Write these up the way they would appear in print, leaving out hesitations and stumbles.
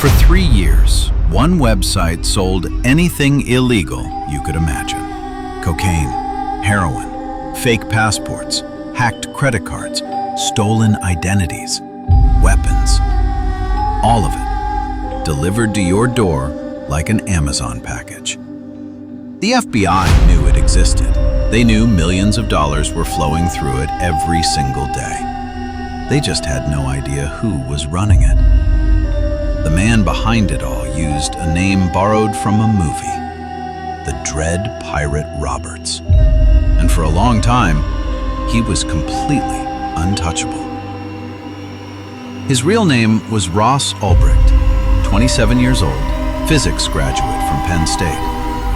For 3 years, one website sold anything illegal you could imagine. Cocaine, heroin, fake passports, hacked credit cards, stolen identities, weapons. All of it delivered to your door like an Amazon package. The FBI knew it existed. They knew millions of dollars were flowing through it every single day. They just had no idea who was running it. The man behind it all used a name borrowed from a movie, the Dread Pirate Roberts. And for a long time, he was completely untouchable. His real name was Ross Ulbricht, 27 years old, physics graduate from Penn State,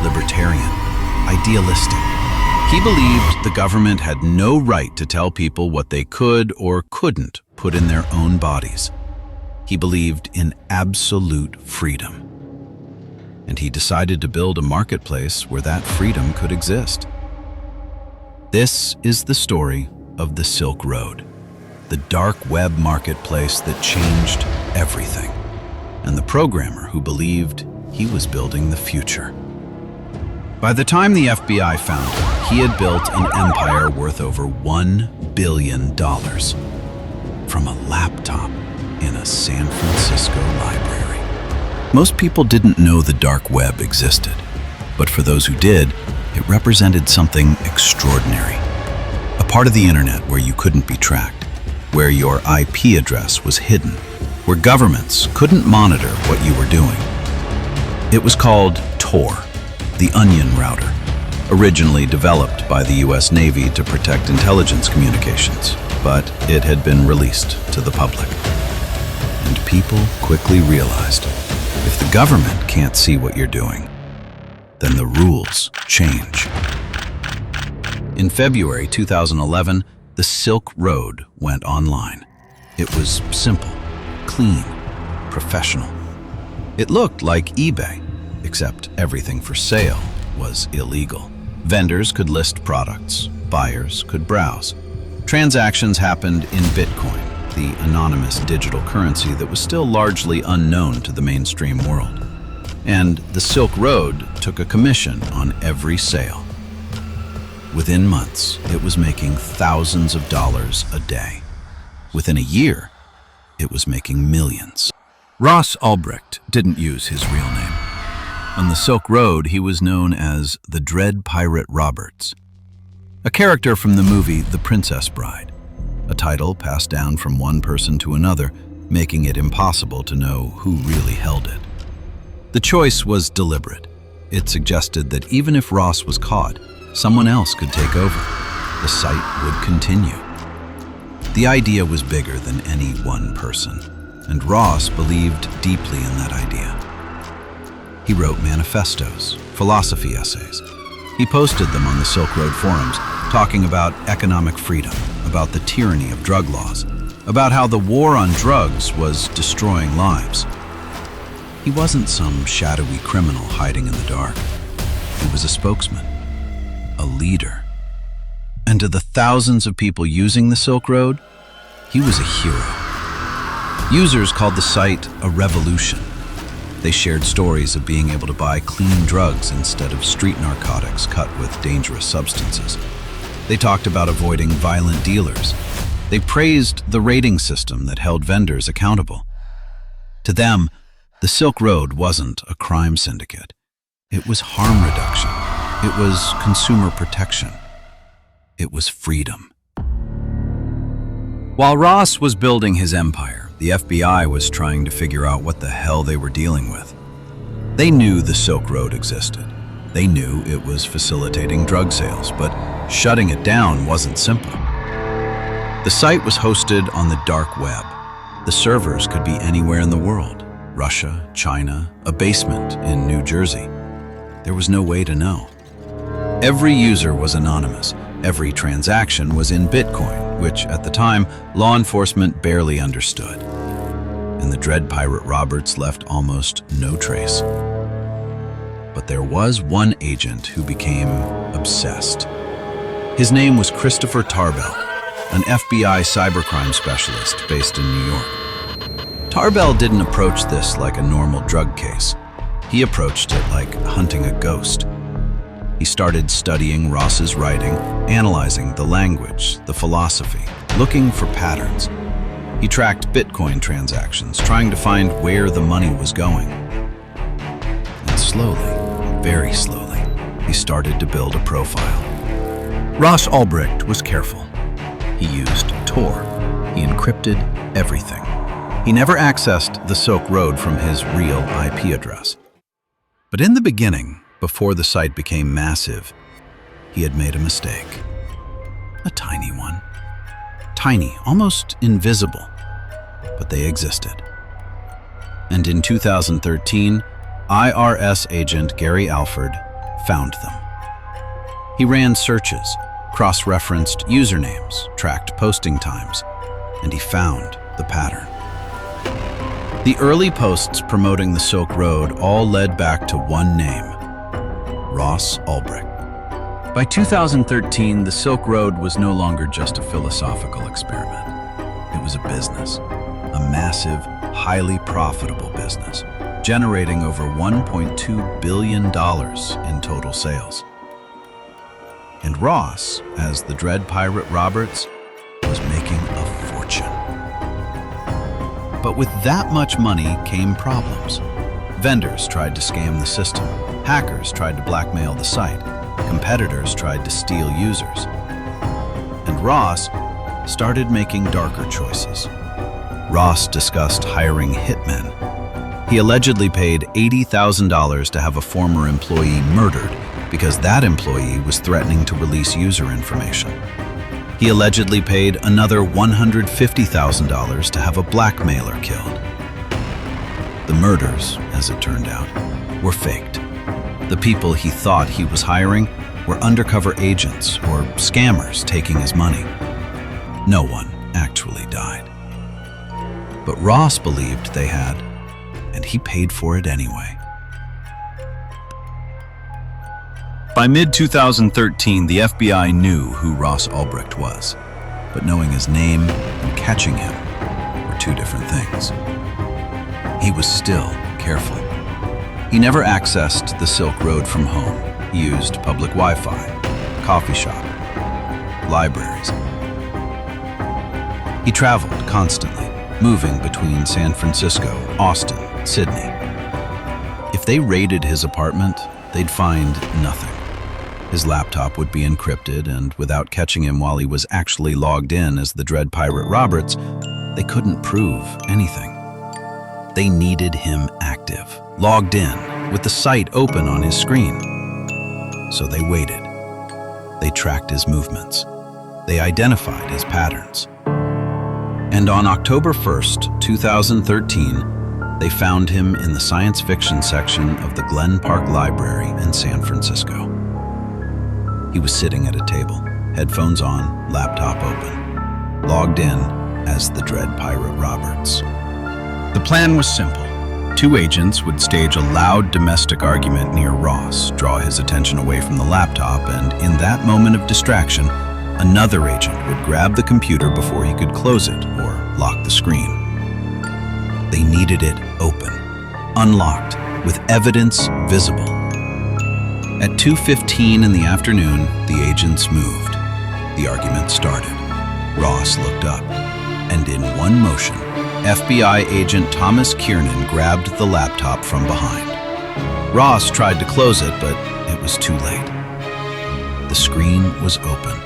libertarian, idealistic. He believed the government had no right to tell people what they could or couldn't put in their own bodies. He believed in absolute freedom. And he decided to build a marketplace where that freedom could exist. This is the story of the Silk Road, the dark web marketplace that changed everything, and the programmer who believed he was building the future. By the time the FBI found him, he had built an empire worth over $1 billion from a laptop in a San Francisco library. Most people didn't know the dark web existed, but for those who did, it represented something extraordinary. A part of the internet where you couldn't be tracked, where your IP address was hidden, where governments couldn't monitor what you were doing. It was called Tor, the Onion Router, originally developed by the US Navy to protect intelligence communications, but it had been released to the public. And people quickly realized, if the government can't see what you're doing, then the rules change. In February 2011, the Silk Road went online. It was simple, clean, professional. It looked like eBay, except everything for sale was illegal. Vendors could list products, buyers could browse. Transactions happened in Bitcoin, the anonymous digital currency that was still largely unknown to the mainstream world. And the Silk Road took a commission on every sale. Within months, it was making thousands of dollars a day. Within a year, it was making millions. Ross Ulbricht didn't use his real name. On the Silk Road, he was known as the Dread Pirate Roberts, a character from the movie The Princess Bride, a title passed down from one person to another, making it impossible to know who really held it. The choice was deliberate. It suggested that even if Ross was caught, someone else could take over. The site would continue. The idea was bigger than any one person, and Ross believed deeply in that idea. He wrote manifestos, philosophy essays. He posted them on the Silk Road forums, talking about economic freedom, about the tyranny of drug laws, about how the war on drugs was destroying lives. He wasn't some shadowy criminal hiding in the dark. He was a spokesman, a leader. And to the thousands of people using the Silk Road, he was a hero. Users called the site a revolution. They shared stories of being able to buy clean drugs instead of street narcotics cut with dangerous substances. They talked about avoiding violent dealers. They praised the rating system that held vendors accountable. To them, the Silk Road wasn't a crime syndicate. It was harm reduction. It was consumer protection. It was freedom. While Ross was building his empire, the FBI was trying to figure out what the hell they were dealing with. They knew the Silk Road existed. They knew it was facilitating drug sales, but shutting it down wasn't simple. The site was hosted on the dark web. The servers could be anywhere in the world: Russia, China, a basement in New Jersey. There was no way to know. Every user was anonymous. Every transaction was in Bitcoin, which at the time, law enforcement barely understood. And the Dread Pirate Roberts left almost no trace. But there was one agent who became obsessed. His name was Christopher Tarbell, an FBI cybercrime specialist based in New York. Tarbell didn't approach this like a normal drug case. He approached it like hunting a ghost. He started studying Ross's writing, analyzing the language, the philosophy, looking for patterns. He tracked Bitcoin transactions, trying to find where the money was going. And slowly, very slowly, he started to build a profile. Ross Ulbricht was careful. He used Tor. He encrypted everything. He never accessed the Silk Road from his real IP address. But in the beginning, before the site became massive, he had made a mistake. A tiny one. Tiny, almost invisible, but they existed. And in 2013, IRS agent Gary Alford found them. He ran searches, cross-referenced usernames, tracked posting times, and he found the pattern. The early posts promoting the Silk Road all led back to one name: Ross Ulbricht. By 2013, the Silk Road was no longer just a philosophical experiment. It was a business, a massive, highly profitable business, generating over $1.2 billion in total sales. And Ross, as the Dread Pirate Roberts, was making a fortune. But with that much money came problems. Vendors tried to scam the system. Hackers tried to blackmail the site. Competitors tried to steal users. And Ross started making darker choices. Ross discussed hiring hitmen. He allegedly paid $80,000 to have a former employee murdered because that employee was threatening to release user information. He allegedly paid another $150,000 to have a blackmailer killed. The murders, as it turned out, were faked. The people he thought he was hiring were undercover agents or scammers taking his money. No one actually died. But Ross believed they had, and he paid for it anyway. By mid-2013, the FBI knew who Ross Ulbricht was, but knowing his name and catching him were two different things. He was still careful. He never accessed the Silk Road from home. He used public Wi-Fi, coffee shop, libraries. He traveled constantly, moving between San Francisco, Austin, Sydney. If they raided his apartment, they'd find nothing. His laptop would be encrypted, and without catching him while he was actually logged in as the Dread Pirate Roberts, they couldn't prove anything. They needed him active, logged in, with the site open on his screen. So they waited. They tracked his movements. They identified his patterns. And on October 1st, 2013, they found him in the science fiction section of the Glen Park Library in San Francisco. He was sitting at a table, headphones on, laptop open, logged in as the Dread Pirate Roberts. The plan was simple. Two agents would stage a loud domestic argument near Ross, draw his attention away from the laptop, and in that moment of distraction, another agent would grab the computer before he could close it or lock the screen. They needed it open, unlocked, with evidence visible. At 2:15 in the afternoon, the agents moved. The argument started. Ross looked up, and in one motion, FBI agent Thomas Kiernan grabbed the laptop from behind. Ross tried to close it, but it was too late. The screen was open.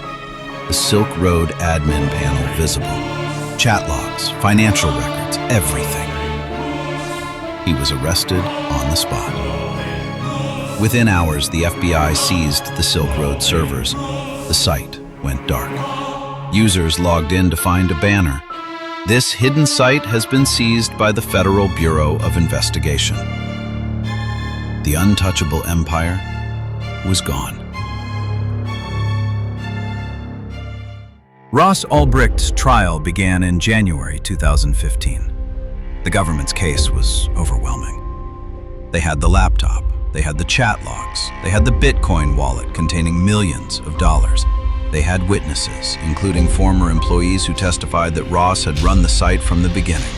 The Silk Road admin panel visible. Chat logs, financial records, everything. He was arrested on the spot. Within hours, the FBI seized the Silk Road servers. The site went dark. Users logged in to find a banner. This hidden site has been seized by the Federal Bureau of Investigation. The untouchable empire was gone. Ross Ulbricht's trial began in January 2015. The government's case was overwhelming. They had the laptop, they had the chat logs, they had the Bitcoin wallet containing millions of dollars. They had witnesses, including former employees who testified that Ross had run the site from the beginning.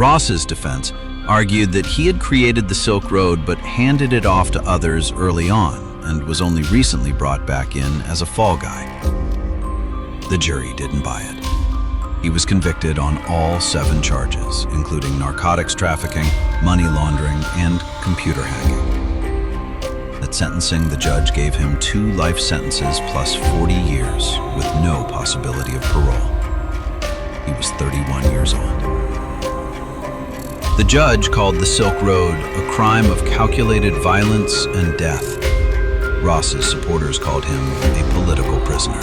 Ross's defense argued that he had created the Silk Road but handed it off to others early on and was only recently brought back in as a fall guy. The jury didn't buy it. He was convicted on all 7 charges, including narcotics trafficking, money laundering, and computer hacking. At sentencing, the judge gave him 2 life sentences plus 40 years with no possibility of parole. He was 31 years old. The judge called the Silk Road a crime of calculated violence and death. Ross's supporters called him a political prisoner.